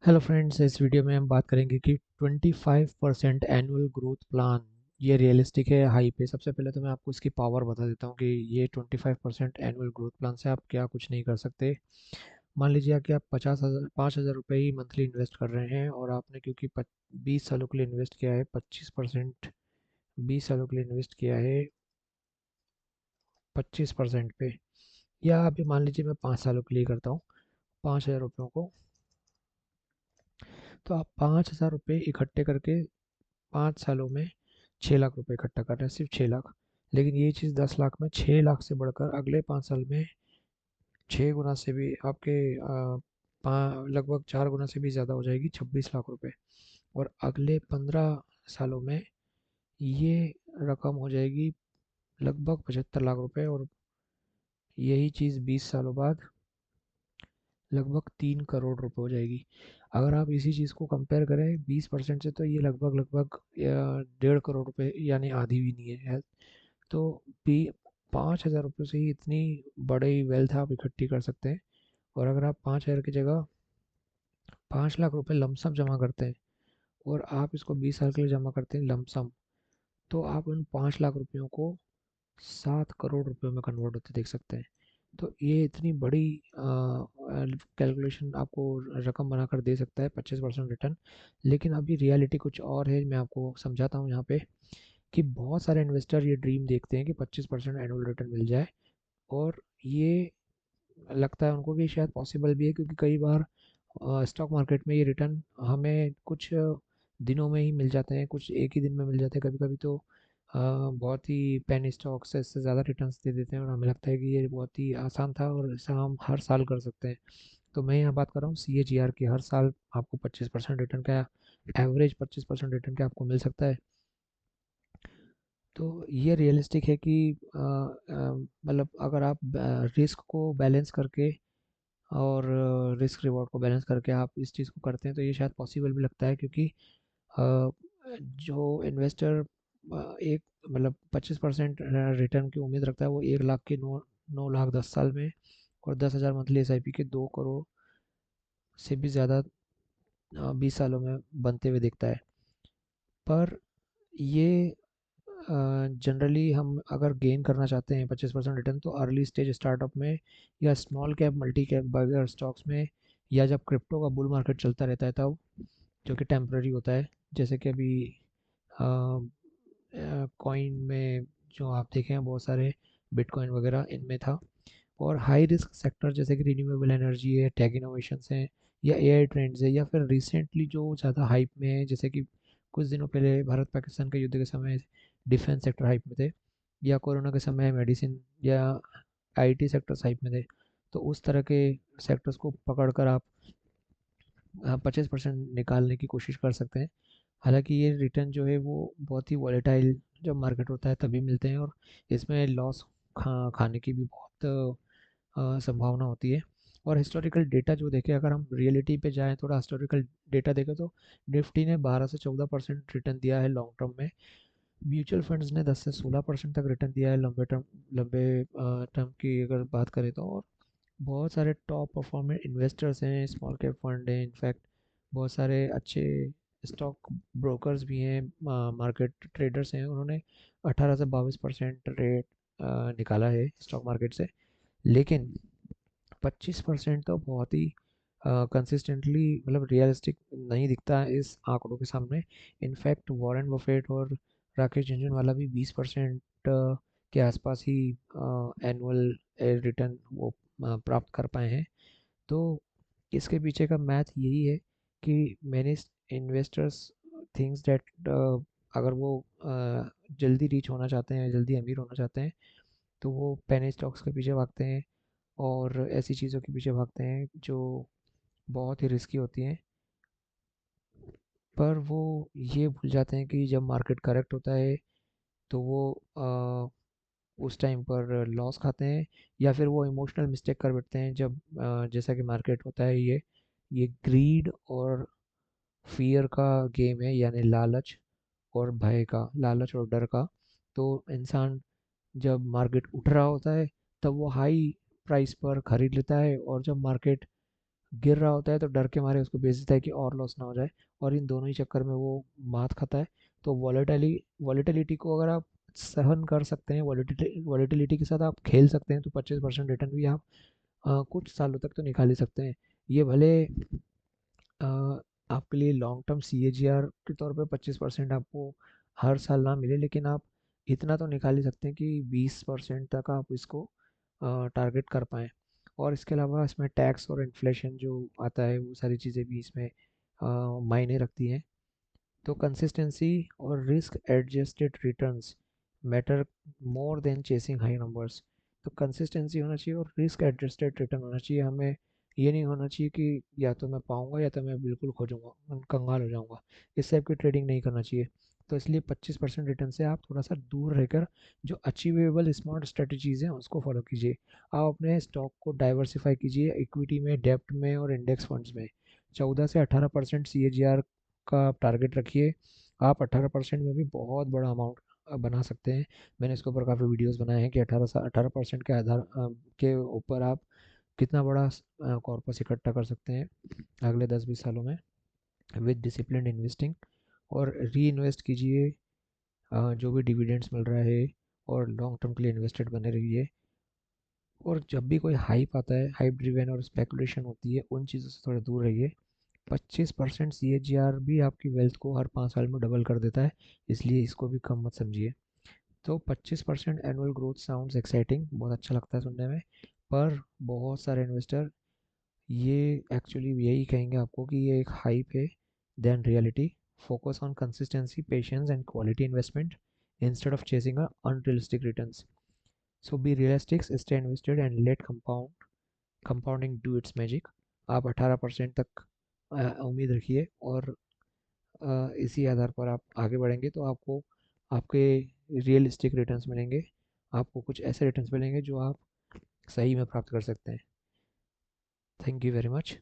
Hello friends, इस video में हम बात करेंगे कि 25% एनुअल ग्रोथ प्लान ये रियलिस्टिक है हाई पे। सबसे पहले तो मैं आपको इसकी पावर बता देता हूँ कि ये 25% एनुअल ग्रोथ प्लान से आप क्या कुछ नहीं कर सकते। मान लीजिए कि आप 5,000 रुपये ही मंथली इन्वेस्ट कर रहे हैं और आपने क्योंकि 20 सालों के लिए इन्वेस्ट किया है 25%, 20 सालों के लिए इन्वेस्ट किया है 25% पे। या अभी मान लीजिए मैं 5 सालों के लिए करता हूँ 5,000 रुपयों को, तो आप 5,000 रुपये इकट्ठे करके 5 सालों में 6 लाख रुपए इकट्ठा कर रहे हैं, सिर्फ 6 लाख। लेकिन ये चीज़ 10 लाख में 6 लाख से बढ़कर अगले 5 साल में 6 गुना से भी आपके लगभग 4 गुना से भी ज़्यादा हो जाएगी, 26 लाख रुपए। और अगले 15 सालों में ये रकम हो जाएगी लगभग 75 लाख रुपए। और यही चीज़ 20 सालों बाद लगभग 3 करोड़ रुपए हो जाएगी। अगर आप इसी चीज़ को कंपेयर करें 20% से, तो ये लगभग लगभग 1.5 करोड़ रुपए, यानी आधी भी नहीं है। तो भी 5,000 रुपये से ही इतनी बड़ी वेल्थ आप इकट्ठी कर सकते हैं। और अगर आप 5,000 की जगह 5 लाख रुपए लमसम जमा करते हैं और आप इसको 20 साल के लिए जमा करते हैं लमसम, तो आप उन 5 लाख रुपयों को 7 करोड़ रुपयों में कन्वर्ट होते देख सकते हैं। तो ये इतनी बड़ी कैलकुलेशन आपको रकम बनाकर दे सकता है 25% रिटर्न। लेकिन अभी रियलिटी कुछ और है, मैं आपको समझाता हूँ यहाँ पे कि बहुत सारे इन्वेस्टर ये ड्रीम देखते हैं कि 25% एनुअल रिटर्न मिल जाए। और ये लगता है उनको कि शायद पॉसिबल भी है, क्योंकि कई बार स्टॉक मार्केट में ये रिटर्न हमें कुछ दिनों में ही मिल जाते हैं, कुछ एक ही दिन में मिल जाते हैं। कभी कभी तो बहुत ही पेनी स्टॉक से इससे ज़्यादा रिटर्न्स दे देते हैं और हमें लगता है कि ये बहुत ही आसान था और इसे हम हर साल कर सकते हैं। तो मैं यहाँ बात कर रहा हूँ CAGR की। हर साल आपको 25% रिटर्न का, एवरेज 25% रिटर्न का आपको मिल सकता है। तो ये रियलिस्टिक है कि मतलब अगर आप रिस्क को बैलेंस करके और रिस्क रिवॉर्ड को बैलेंस करके आप इस चीज़ को करते हैं, तो ये शायद पॉसिबल भी लगता है। क्योंकि अ, जो इन्वेस्टर एक मतलब 25% रिटर्न की उम्मीद रखता है, वो 1 लाख के 9 लाख 10 साल में, और 10,000 मंथली SIP के 2 करोड़ से भी ज़्यादा 20 सालों में बनते हुए दिखता है। पर ये जनरली हम अगर गेन करना चाहते हैं 25% रिटर्न, तो अर्ली स्टेज स्टार्टअप में या स्मॉल कैप मल्टी कैप बगैर स्टॉक्स में, या जब क्रिप्टो का बुल मार्केट चलता रहता है तब, जो कि टेम्पररी होता है। जैसे कि अभी कॉइन में जो आप देखें हैं बहुत सारे बिटकॉइन वगैरह इनमें था। और हाई रिस्क सेक्टर जैसे कि रिन्यूएबल एनर्जी है, टेक इनोवेशंस हैं, या AI ट्रेंड्स है, या फिर रिसेंटली जो ज़्यादा हाइप में है, जैसे कि कुछ दिनों पहले भारत पाकिस्तान के युद्ध के समय डिफेंस सेक्टर हाइप में थे, या कोरोना के समय मेडिसिन या IT सेक्टर्स हाइप में थे। तो उस तरह के सेक्टर्स को पकड़कर आप 25% निकालने की कोशिश कर सकते हैं। हालांकि ये रिटर्न जो है वो बहुत ही वॉलेटाइल जब मार्केट होता है तभी मिलते हैं, और इसमें लॉस खाने की भी बहुत संभावना होती है। और हिस्टोरिकल डेटा जो देखें, अगर हम रियलिटी पे जाएं, थोड़ा हिस्टोरिकल डेटा देखें, तो निफ्टी ने 12 से 14% रिटर्न दिया है लॉन्ग टर्म में। म्यूचुअल फंड्स ने 10 से 16% तक रिटर्न दिया है लंबे टर्म की अगर बात करें तो। और बहुत सारे टॉप परफॉर्मर इन्वेस्टर्स हैं, स्मॉल कैप फंड हैं, इनफैक्ट बहुत सारे अच्छे स्टॉक ब्रोकर्स भी हैं, मार्केट ट्रेडर्स हैं, उन्होंने 18 से 22% रेट निकाला है स्टॉक मार्केट से। लेकिन 25% तो बहुत ही कंसिस्टेंटली, मतलब रियलिस्टिक नहीं दिखता है इस आंकड़ों के सामने। इनफैक्ट वॉरेन बफेट और राकेश झुनझुनवाला भी 20% के आसपास ही एनुअल रिटर्न वो प्राप्त कर पाए हैं। तो इसके पीछे का मैथ यही है कि मैनी इन्वेस्टर्स थिंक्स दैट अगर वो जल्दी रीच होना चाहते हैं, जल्दी अमीर होना चाहते हैं, तो वो पेनी स्टॉक्स के पीछे भागते हैं और ऐसी चीज़ों के पीछे भागते हैं जो बहुत ही रिस्की होती हैं। पर वो ये भूल जाते हैं कि जब मार्केट करेक्ट होता है तो वो उस टाइम पर लॉस खाते हैं, या फिर वो इमोशनल मिस्टेक कर बैठते हैं जब जैसा कि मार्केट होता है, ये ग्रीड और फियर का गेम है, यानी लालच और भय का, लालच और डर का। तो इंसान जब मार्केट उठ रहा होता है तब वो हाई प्राइस पर खरीद लेता है, और जब मार्केट गिर रहा होता है तो डर के मारे उसको बेच देता है कि और लॉस ना हो जाए, और इन दोनों ही चक्कर में वो मात खाता है। तो वॉलेटिलिटी को अगर आप सहन कर सकते हैं, वॉलेटिलिटी के साथ आप खेल सकते हैं, तो 25% रिटर्न भी आप कुछ सालों तक तो निकाल ही सकते हैं। ये भले अ, आपके लिए लॉन्ग टर्म CAGR के तौर पे 25% आपको हर साल ना मिले, लेकिन आप इतना तो निकाल ही सकते हैं कि 20% तक आप इसको टारगेट कर पाएँ। और इसके अलावा इसमें टैक्स और इन्फ्लेशन जो आता है, वो सारी चीज़ें भी इसमें मायने रखती हैं। तो कंसिस्टेंसी और risk adjusted returns matter more than chasing high numbers. तो कंसिस्टेंसी होना चाहिए और रिस्क एडजस्टेड रिटर्न होना चाहिए। हमें ये नहीं होना चाहिए कि या तो मैं पाऊंगा या तो मैं बिल्कुल खो जाऊंगा, कंगाल हो जाऊंगा। इस टाइप की ट्रेडिंग नहीं करना चाहिए। तो इसलिए 25% रिटर्न से आप थोड़ा सा दूर रहकर जो अचीवेबल स्मार्ट स्ट्रेटजीज़ हैं उसको फॉलो कीजिए। आप अपने स्टॉक को डाइवर्सिफाई कीजिए, इक्विटी में, डेप्ट में और इंडेक्स फंड्स में। 14 से 18% CAGR का आप टारगेट रखिए। आप 18% में भी बहुत बड़ा अमाउंट बना सकते हैं। मैंने इसके ऊपर काफ़ी वीडियोस बनाए हैं कि 18% के आधार के ऊपर आप कितना बड़ा कॉर्पस इकट्ठा कर सकते हैं अगले 10-20 सालों में, विद डिसिप्लिन इन्वेस्टिंग। और री इन्वेस्ट कीजिए जो भी डिविडेंड्स मिल रहा है, और लॉन्ग टर्म के लिए इन्वेस्टेड बने रहिए। और जब भी कोई हाइप आता है, हाइप ड्रिवन और स्पेकुलेशन होती है, उन चीज़ों से थोड़ा दूर रहिए। 25% CAGR भी आपकी वेल्थ को हर 5 साल में डबल कर देता है, इसलिए इसको भी कम मत समझिए। तो 25% एनुअल ग्रोथ साउंड्स एक्साइटिंग, बहुत अच्छा लगता है सुनने में, पर बहुत सारे इन्वेस्टर ये एक्चुअली यही कहेंगे आपको कि ये एक हाइप है than reality. Focus on consistency, patience and quality investment instead of chasing unrealistic returns. So be realistic, stay invested and let compounding do its magic. आप 18% तक उम्मीद रखिए, और इसी आधार पर आप आगे बढ़ेंगे तो आपको आपके रियलिस्टिक रिटर्न्स मिलेंगे। आपको कुछ ऐसे रिटर्न्स मिलेंगे जो आप सही में प्राप्त कर सकते हैं। Thank you very much.